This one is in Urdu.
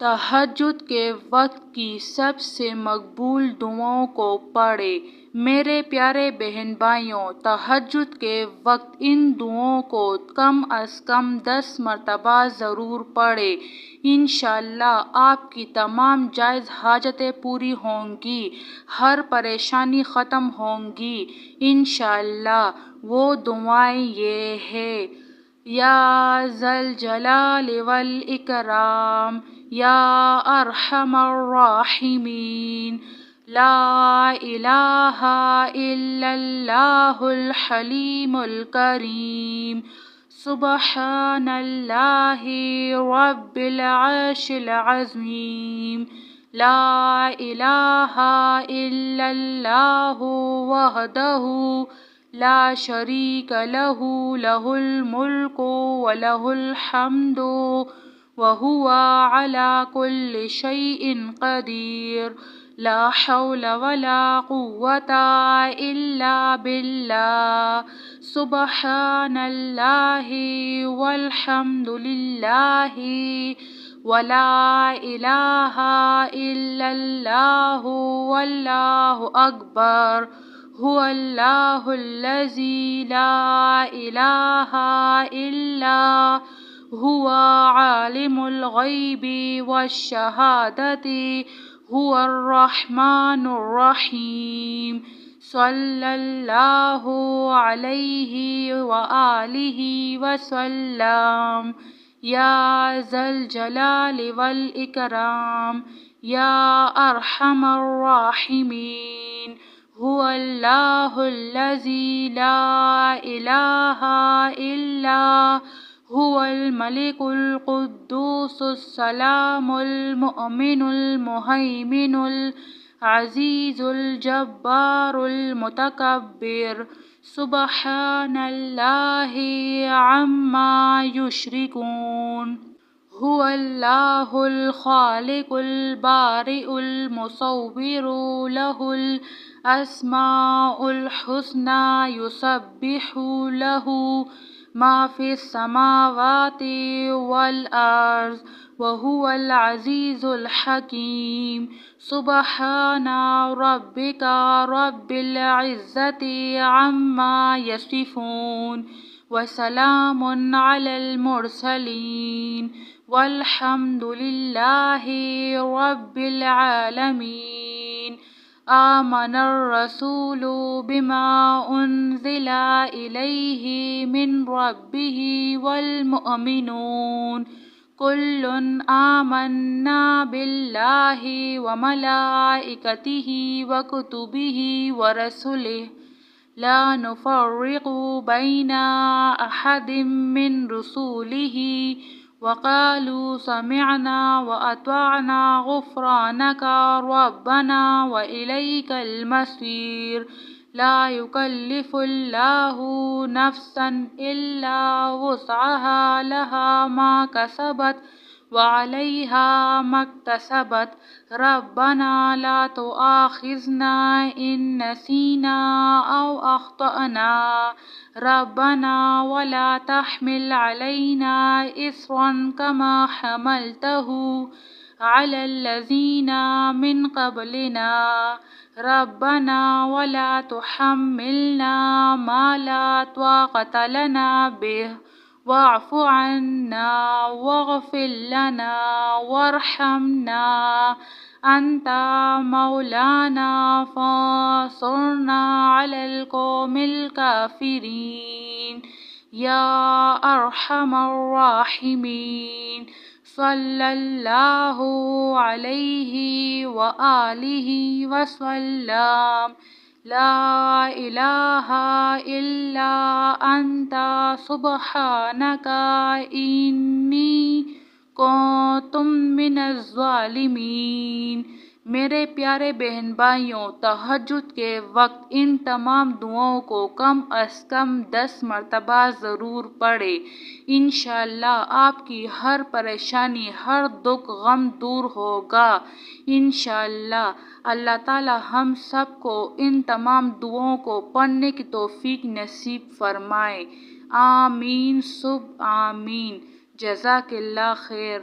تہجد کے وقت کی سب سے مقبول دعاؤں کو پڑھیں۔ میرے پیارے بہن بھائیوں، تہجد کے وقت ان دعاؤں کو کم از کم 10 مرتبہ ضرور پڑھیں۔ انشاءاللہ آپ کی تمام جائز حاجتیں پوری ہوں گی، ہر پریشانی ختم ہوں گی انشاءاللہ۔ وہ دعائیں یہ ہیں: یا ذوالجلال والاکرام، یا ارحم الراحمین، لا الہ الا اللہ الحلیم الکریم، سبحان اللہ رب العرش العظیم، لا الہ الا اللہ وحدہ لا شریک لہ، لہ الملک ولہ الحمد وہو علی کل شیء قدیر، لا حول ولا قوة الا باللہ، سبحان اللہ والحمد للہ ولا الہ الا اللہ واللہ اکبر، هو اللہ الذی لا الہ الا هو عالم الغیب والشہادۃ هو الرحمن الرحیم، صلی اللہ علیہ وآلہ وسلم، یا ذا الجلال والاکرام، یا ارحم الراحمین، هو اللہ الذی لا الہ الا هو الملک القدوس السلام المؤمن المہیمن العزیز الجبار المتکبر، سبحان اللہ عما یشرکون، هو اللہ الخالق البارئ المصور، لہ الاسماء الحسنی، یسبح لہ ما فی السماوات والارض وہو العزیز الحکیم، سبحان ربک رب العزۃ عما یصفون، وسلام علی المرسلین، والحمد للہ رب العالمین۔ آمن الرسول بما انزل الیہ من ربہ والمؤمنون، کل آمنا باللہ وملائکتہ وکتبہ ورسلہ، لا نفرق بین احد من رسلہ، وقالوا سمعنا واطعنا غفرانک ربنا والیک المصیر، لا یکلف اللہ نفسا الا وسعہا، لہا ما کسبت وعلیہا ما اکتسبت، ربنا لا تؤاخذنا ان نسینا او اخطأنا، ربنا ولا تحمل علینا اصرا کما حملتہ علی الذین من قبلنا، ربنا ولا تحملنا ما لا طاقة لنا به، واعف عنا واغفر لنا وارحمنا انت مولانا فانصرنا علی القوم الکافرین، یا ارحم الراحمین، صلی اللہ علیہ وآلہ وسلم، لا الہ الا انت سبحانک انی کنت من الظالمین۔ میرے پیارے بہن بھائیوں، تہجد کے وقت ان تمام دعاؤں کو کم از کم 10 مرتبہ ضرور پڑھیں۔ انشاءاللہ آپ کی ہر پریشانی، ہر دکھ غم دور ہوگا انشاءاللہ۔ اللہ تعالی ہم سب کو ان تمام دعاؤں کو پڑھنے کی توفیق نصیب فرمائے، آمین ثم آمین۔ جزاک اللہ خیر۔